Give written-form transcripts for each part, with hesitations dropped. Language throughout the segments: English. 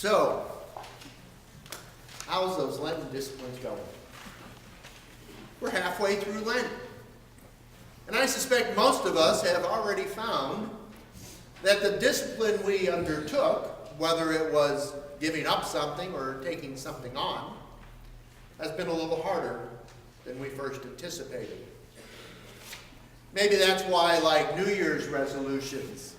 So, how's those Lenten disciplines going? We're halfway through Lent. And I suspect most of us have already found that the discipline we undertook, whether it was giving up something or taking something on, has been a little harder than we first anticipated. Maybe that's why, like New Year's resolutions,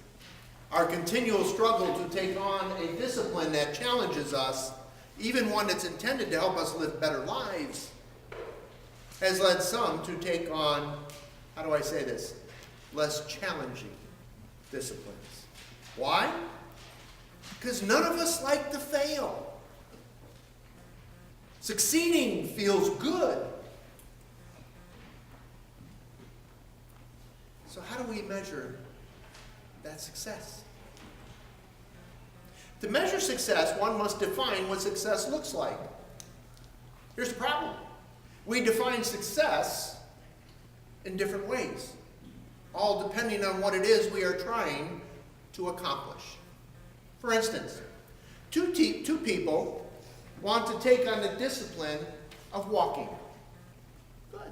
our continual struggle to take on a discipline that challenges us, even one that's intended to help us live better lives, has led some to take on, how do I say this, less challenging disciplines. Why? Because none of us like to fail. Succeeding feels good. So how do we measure that success? To measure success, one must define what success looks like. Here's the problem. We define success in different ways, all depending on what it is we are trying to accomplish. For instance, two people want to take on the discipline of walking. Good.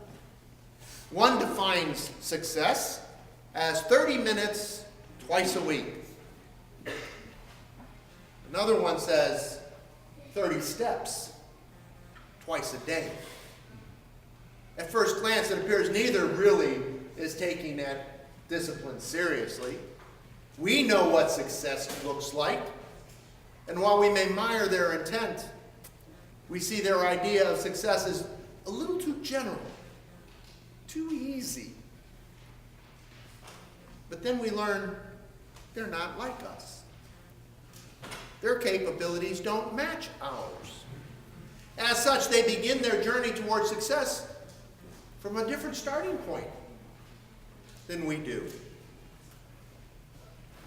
One defines success as 30 minutes twice a week. Another one says 30 steps twice a day. At first glance, it appears neither really is taking that discipline seriously. We know what success looks like, and while we may admire their intent, we see their idea of success as a little too general, too easy. But then we learn they're not like us. Their capabilities don't match ours. As such, they begin their journey towards success from a different starting point than we do.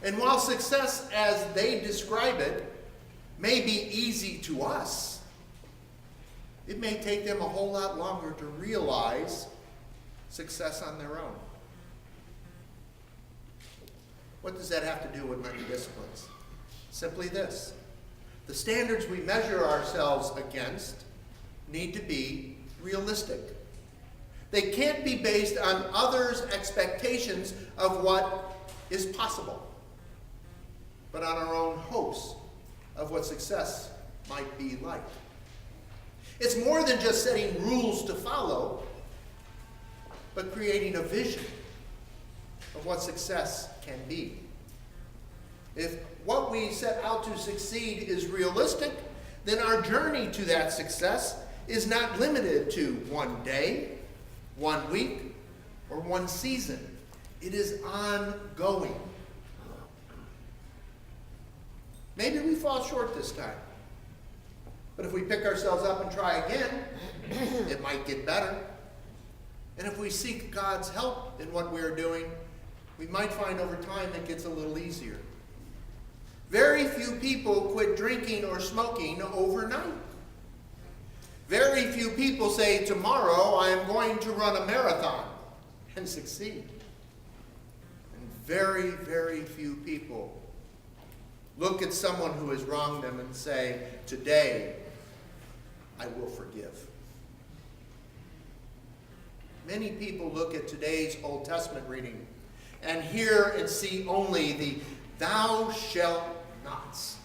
And while success, as they describe it, may be easy to us, it may take them a whole lot longer to realize success on their own. What does that have to do with Lenten disciplines? Simply this. The standards we measure ourselves against need to be realistic. They can't be based on others' expectations of what is possible, but on our own hopes of what success might be like. It's more than just setting rules to follow, but creating a vision of what success can be. If what we set out to succeed is realistic, then our journey to that success is not limited to one day, 1 week, or one season. It is ongoing. Maybe we fall short this time. But if we pick ourselves up and try again, it might get better. And if we seek God's help in what we're doing, we might find over time it gets a little easier. Very few people quit drinking or smoking overnight. Very few people say, tomorrow I am going to run a marathon and succeed. And very, very few people look at someone who has wronged them and say, today I will forgive. Many people look at today's Old Testament reading and hear and see only the thou shalt nots.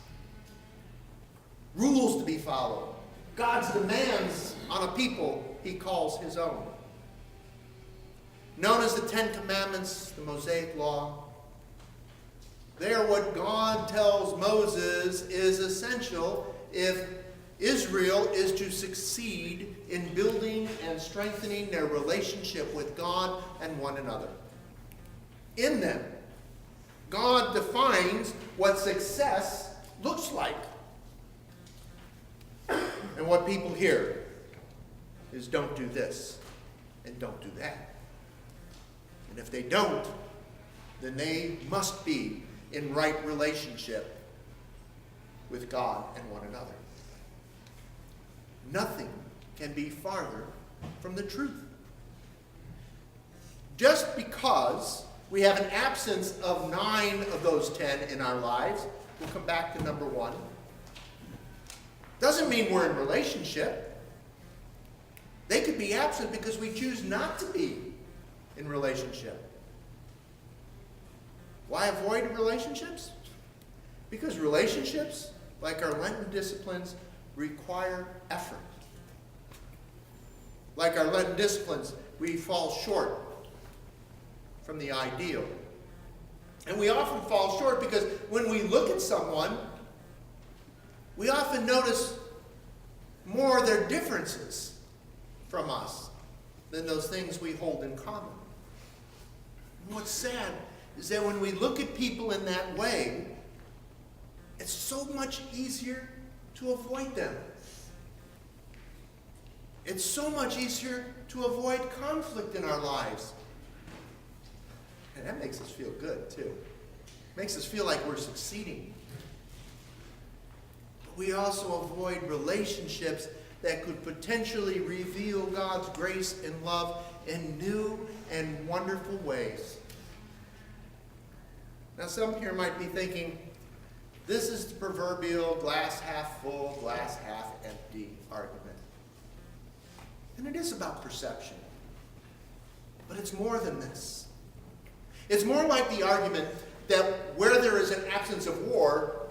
Rules to be followed. God's demands on a people he calls his own. Known as the Ten Commandments, the Mosaic Law, they are what God tells Moses is essential if Israel is to succeed in building and strengthening their relationship with God and one another. In them, God defines what success looks like. And what people hear is don't do this and don't do that. And if they don't, then they must be in right relationship with God and one another. Nothing can be farther from the truth. Just because we have an absence of 9 of those 10 in our lives, we'll come back to number 1. Doesn't mean we're in relationship. They could be absent because we choose not to be in relationship. Why avoid relationships? Because relationships, like our Lenten disciplines, require effort. Like our Lenten disciplines, we fall short from the ideal. And we often fall short because when we look at someone, we often notice more of their differences from us than those things we hold in common. And what's sad is that when we look at people in that way, it's so much easier to avoid them. It's so much easier to avoid conflict in our lives. And that makes us feel good, too. Makes us feel like we're succeeding. But we also avoid relationships that could potentially reveal God's grace and love in new and wonderful ways. Now, some here might be thinking, this is the proverbial glass half full, glass half empty argument. And it is about perception. But it's more than this. It's more like the argument that where there is an absence of war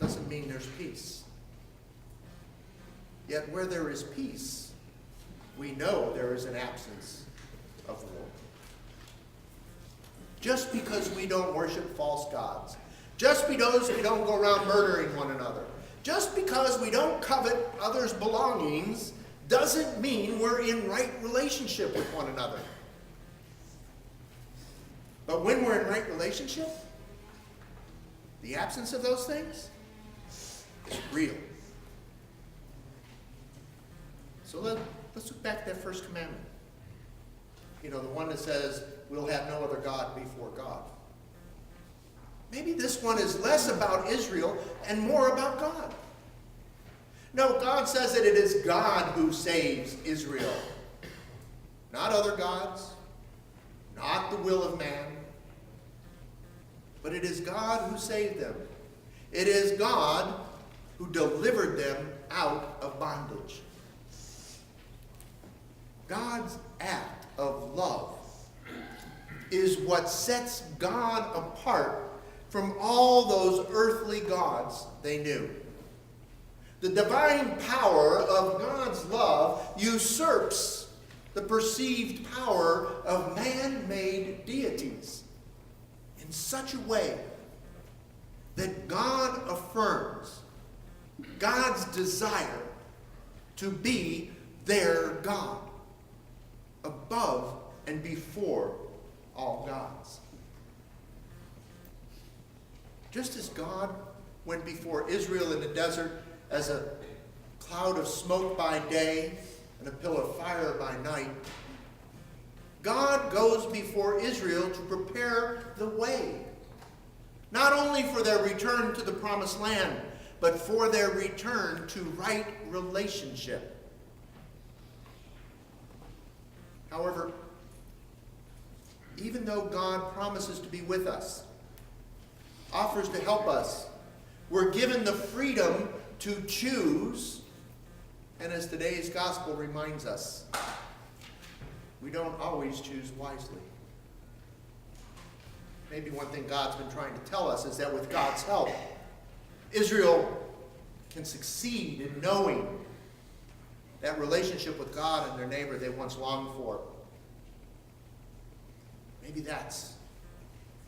doesn't mean there's peace. Yet where there is peace, we know there is an absence of war. Just because we don't worship false gods, just because we don't go around murdering one another, just because we don't covet others' belongings, doesn't mean we're in right relationship with one another. But when we're in right relationship, the absence of those things is real. So let's look back at that first commandment. You know, the one that says, we'll have no other God before God. Maybe this one is less about Israel and more about God. No, God says that it is God who saves Israel. Not other gods, not the will of man, but it is God who saved them. It is God who delivered them out of bondage. God's act of love is what sets God apart from all those earthly gods they knew. The divine power of God's love usurps the perceived power of man-made deities in such a way that God affirms God's desire to be their God, above and before all gods. Just as God went before Israel in the desert as a cloud of smoke by day and a pillar of fire by night, God goes before Israel to prepare the way, not only for their return to the promised land, but for their return to right relationship. However, even though God promises to be with us, offers to help us, we're given the freedom to choose, and as today's gospel reminds us, we don't always choose wisely. Maybe one thing God's been trying to tell us is that with God's help, Israel can succeed in knowing that relationship with God and their neighbor they once longed for. Maybe that's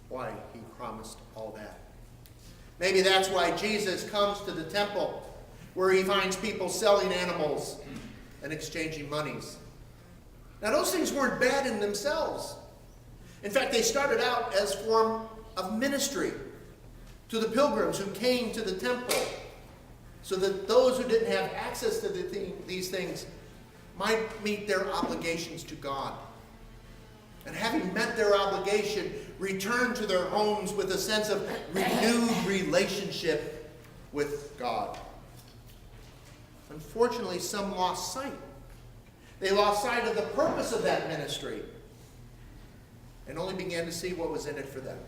why he promised all that. Maybe that's why Jesus comes to the temple where he finds people selling animals and exchanging monies. Now, those things weren't bad in themselves. In fact, they started out as a form of ministry to the pilgrims who came to the temple, so that those who didn't have access to these things might meet their obligations to God. And having met their obligation, return to their homes with a sense of renewed relationship with God. Unfortunately, some lost sight. They lost sight of the purpose of that ministry and only began to see what was in it for them.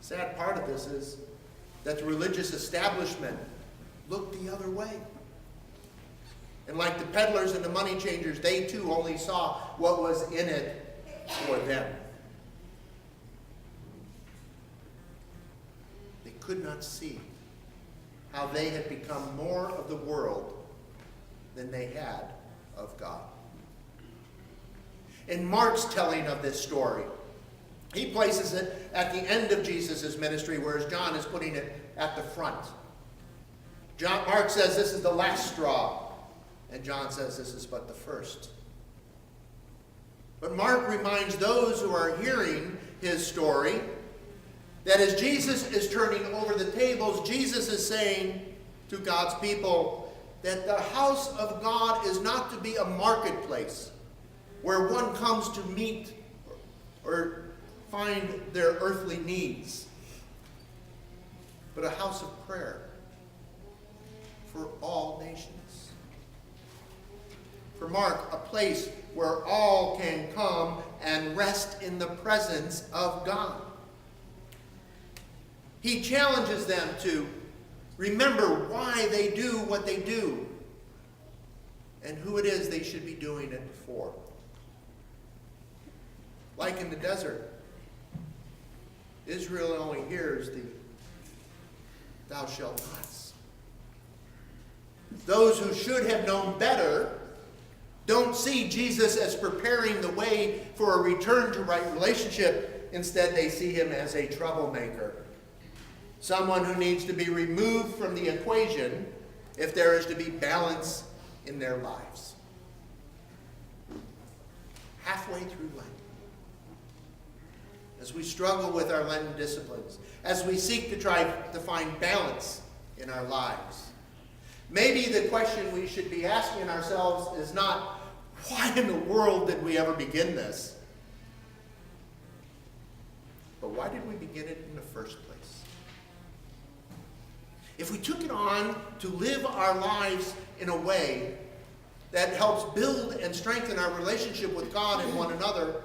Sad part of this is that the religious establishment looked the other way. And like the peddlers and the money changers, they too only saw what was in it for them. They could not see how they had become more of the world than they had of God. In Mark's telling of this story, he places it at the end of Jesus' ministry, whereas John is putting it at the front. Mark says this is the last straw, and John says this is but the first. But Mark reminds those who are hearing his story that as Jesus is turning over the tables, Jesus is saying to God's people that the house of God is not to be a marketplace where one comes to meet or find their earthly needs, but a house of prayer for all nations. For Mark, a place where all can come and rest in the presence of God. He challenges them to remember why they do what they do and who it is they should be doing it for. Like in the desert, Israel only hears the "thou shalt nots." Those who should have known better don't see Jesus as preparing the way for a return to right relationship. Instead, they see him as a troublemaker. Someone who needs to be removed from the equation if there is to be balance in their lives. Halfway through Lent, as we struggle with our Lenten disciplines, as we seek to try to find balance in our lives, maybe the question we should be asking ourselves is not, why in the world did we ever begin this? But why did we begin it in the first place? If we took it on to live our lives in a way that helps build and strengthen our relationship with God and one another,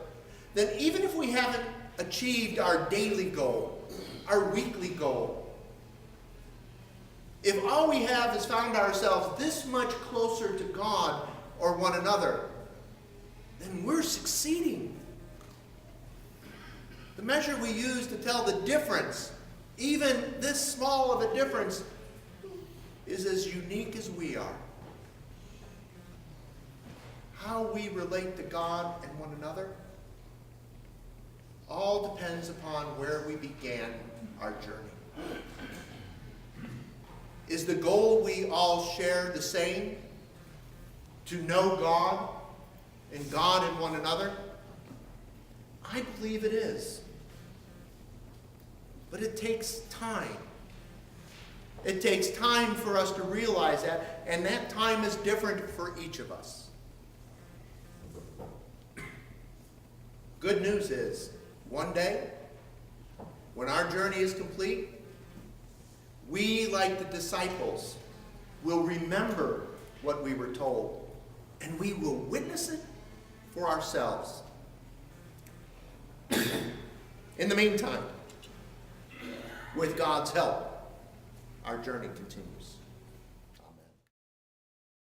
then even if we haven't achieved our daily goal, our weekly goal, if all we have is found ourselves this much closer to God or one another, then we're succeeding. The measure we use to tell the difference, even this small of a difference, is as unique as we are. How we relate to God and one another all depends upon where we began our journey. Is the goal we all share the same? To know God and God and one another? I believe it is. But it takes time. It takes time for us to realize that, and that time is different for each of us. Good news is, one day, when our journey is complete, we, like the disciples, will remember what we were told, and we will witness it for ourselves. In the meantime, with God's help, our journey continues.